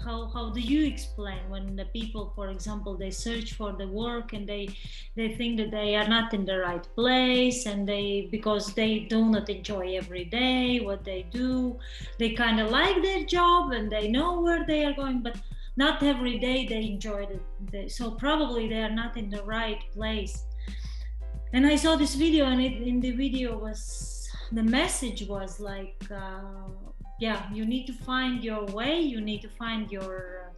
how do you explain when the people, for example, they search for the work and they think that they are not in the right place, and they, because they do not enjoy every day what they do, they kind of like their job and they know where they are going, but not every day they enjoy it. So probably they are not in the right place. And I saw this video, and in the video was, the message was like, yeah, you need to find your way, you need to find your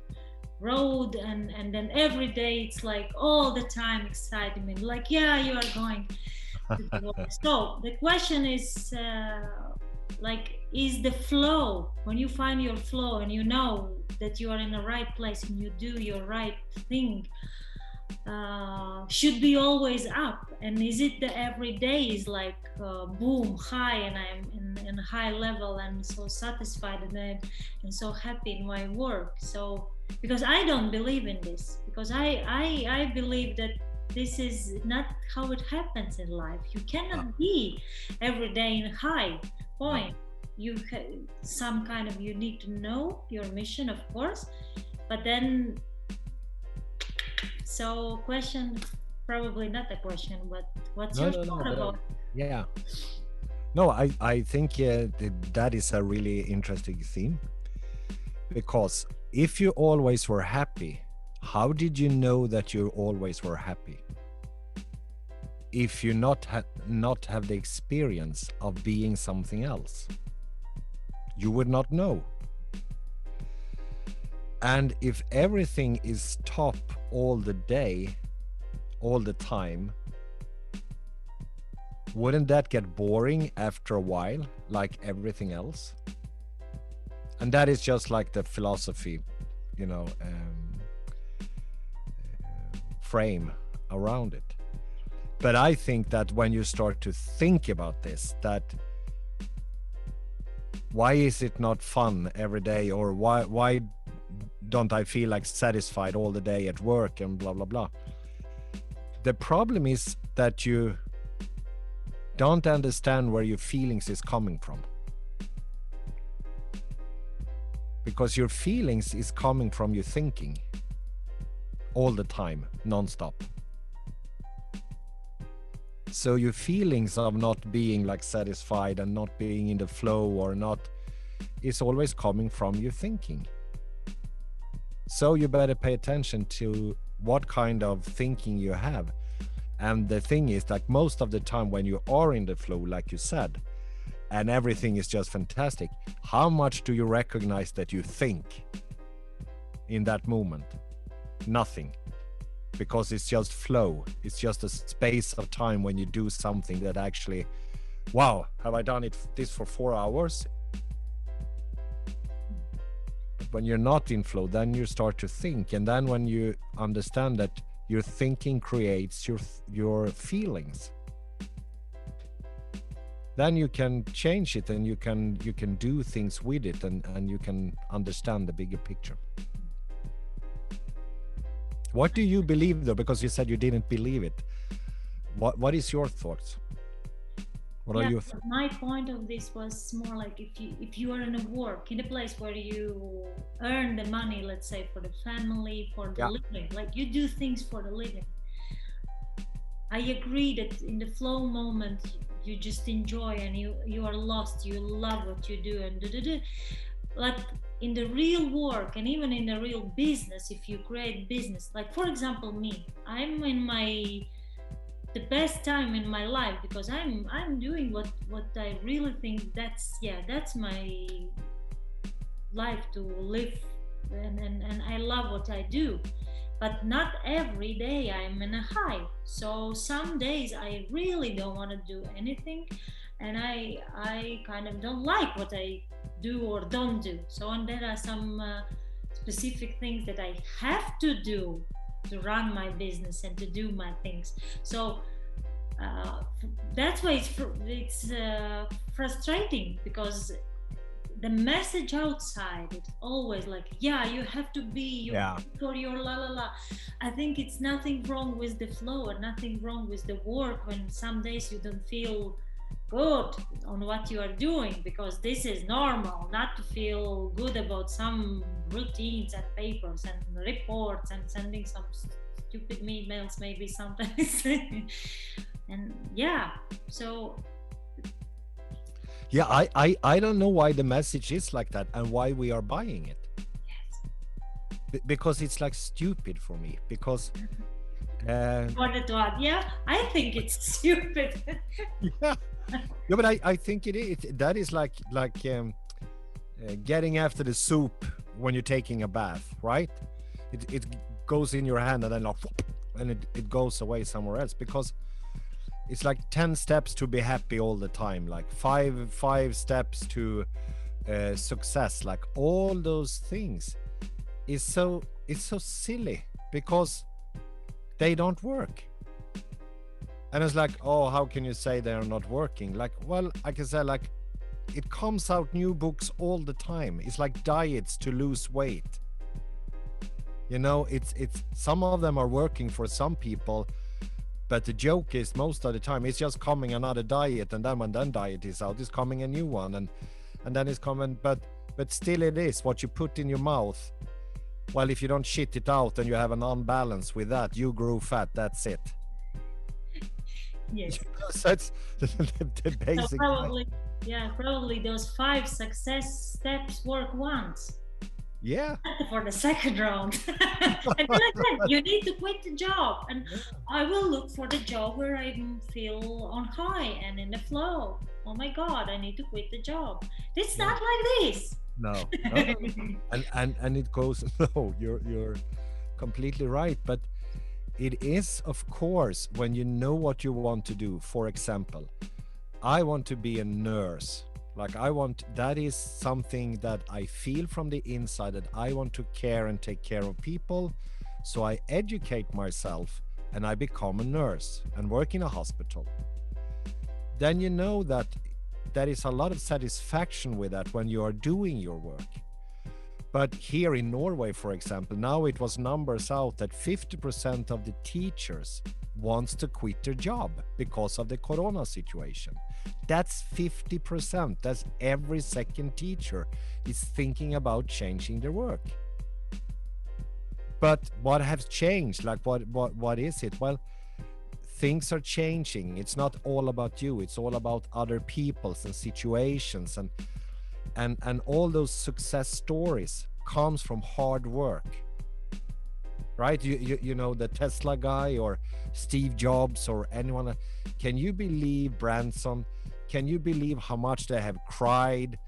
road, and then every day it's like all the time excitement, like, yeah, you are going to do all this. So the question is, like, is the flow, when you find your flow and you know that you are in the right place and you do your right thing, should be always up? And is it the every day is like boom, high, and I'm in a high level and so satisfied and so happy in my work? So because I don't believe in this, because I believe that this is not how it happens in life. You cannot be every day in high point. You some kind of, you need to know your mission, of course, but then, so question, probably not a question, but what's your thought about? Yeah. No, I think that is a really interesting theme, because if you always were happy, how did you know that you always were happy? If you not have the experience of being something else, you would not know. And if everything is top all the day, all the time, wouldn't that get boring after a while, like everything else? And that is just like the philosophy, frame around it. But I think that when you start to think about this, that why is it not fun every day, or why don't I feel like satisfied all the day at work and blah blah blah? The problem is that you don't understand where your feelings is coming from, because your feelings is coming from your thinking all the time, non-stop. So your feelings of not being like satisfied and not being in the flow or not is always coming from your thinking. So you better pay attention to what kind of thinking you have. And the thing is, like, most of the time when you are in the flow, like you said, and everything is just fantastic, how much do you recognize that you think in that moment? Nothing. Because it's just flow. It's just a space of time when you do something that actually, wow, have I done this for 4 hours? But when you're not in flow, then you start to think. And then when you understand that your thinking creates your feelings, then you can change it, and you can do things with it, and you can understand the bigger picture. What do you believe, though? Because you said you didn't believe it. What is your thoughts? What are your thoughts? My point of this was more like, if you are in a work, in a place where you earn the money, let's say for the family, for the living, like you do things for the living. I agree that in the flow moment, you just enjoy and you are lost, you love what you do and But in the real work, and even in the real business, if you create business, like for example me, I'm in the best time in my life, because I'm doing what I really think that's my life to live, and I love what I do. But not every day I'm in a high. So some days I really don't want to do anything, and I kind of don't like what I do or don't do. So, and there are some specific things that I have to do to run my business and to do my things. So that's why it's frustrating, because the message outside, it's always like, yeah, you have to be for your la la la. I think it's nothing wrong with the flow, or nothing wrong with the work when some days you don't feel good on what you are doing, because this is normal not to feel good about some routines and papers and reports and sending some stupid emails maybe sometimes. And yeah, so Yeah, I don't know why the message is like that and why we are buying it. Because it's like stupid for me. Because wanted to add, yeah, I think it's stupid. yeah, yeah, but I think it is. That is like getting after the soup when you're taking a bath, right? It goes in your hand and then like, and it goes away somewhere else, because it's like 10 steps to be happy all the time, like five steps to success, like all those things is so, it's so silly because they don't work. And it's like, oh, how can you say they're not working? Like, well, I can say, like, it comes out new books all the time. It's like diets to lose weight. You know, it's some of them are working for some people, but the joke is most of the time it's just coming another diet, and then when that diet is out, it's coming a new one, and then it's coming, but still it is what you put in your mouth. Well, if you don't shit it out and you have an unbalance with that, you grow fat. That's it. Yes. So that's the basic. So probably those 5 success steps work once. Yeah. For the second round. And then again, you need to quit the job, and I will look for the job where I feel on high and in the flow. Oh my God, I need to quit the job. It's not like this. No. And it goes. No, you're completely right. But it is, of course, when you know what you want to do. For example, I want to be a nurse. Like that is something that I feel from the inside, that I want to care and take care of people. So I educate myself and I become a nurse and work in a hospital. Then you know that there is a lot of satisfaction with that when you are doing your work. But here in Norway, for example, now it was numbers out that 50% of the teachers wants to quit their job because of the corona situation. That's 50%. That's every second teacher is thinking about changing their work. But what has changed? Like what is it? Well, things are changing. It's not all about you. It's all about other peoples and situations, and all those success stories comes from hard work. Right? You know, the Tesla guy or Steve Jobs or anyone. Can you believe Branson? Can you believe how much they have cried?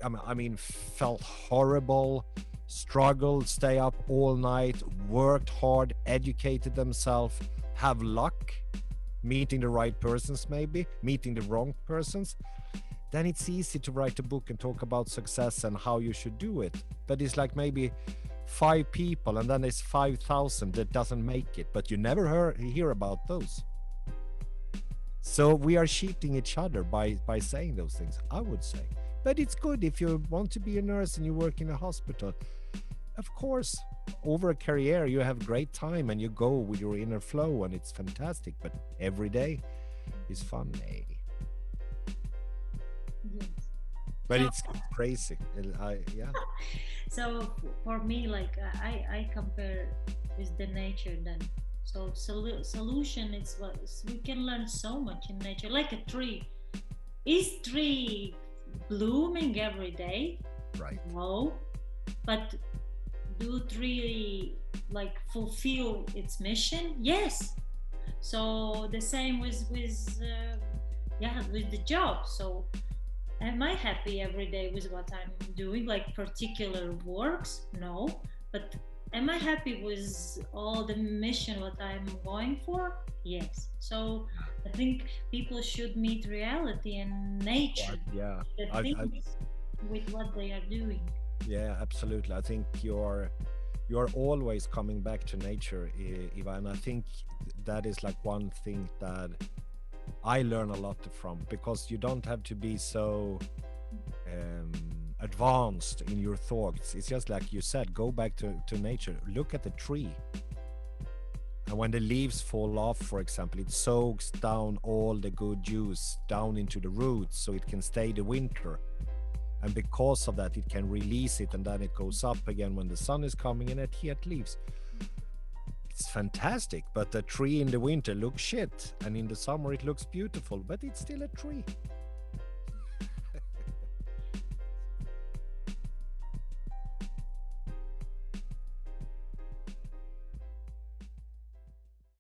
I mean, felt horrible, struggled, stay up all night, worked hard, educated themselves, have luck, meeting the right persons, maybe meeting the wrong persons. Then it's easy to write a book and talk about success and how you should do it. But it's like maybe 5 people, and then there's 5,000 that doesn't make it, but you never hear about those. So we are cheating each other by saying those things, I would say. But it's good if you want to be a nurse and you work in a hospital. Of course, over a career, you have great time and you go with your inner flow and it's fantastic, but every day is fun. Yes. But it's crazy. Yeah. So for me, like I compare with the nature then. So solution is what we can learn so much in nature, like a tree. Is tree blooming every day? Right. No. But do tree like fulfill its mission? Yes. So the same with the job. So am I happy every day with what I'm doing, like particular works? No. But am I happy with all the mission, what I'm going for? Yes. So I think people should meet reality and nature. Yeah. With what they are doing. Yeah, absolutely. I think you're always coming back to nature, Eva, and I think that is like one thing that I learn a lot from, because you don't have to be so advanced in your thoughts. It's just like you said, go back to nature, look at the tree. And when the leaves fall off, for example, it soaks down all the good juice down into the roots so it can stay the winter. And because of that, it can release it, and then it goes up again when the sun is coming and it yet leaves. It's fantastic, but a tree in the winter looks shit, and in the summer it looks beautiful, but it's still a tree.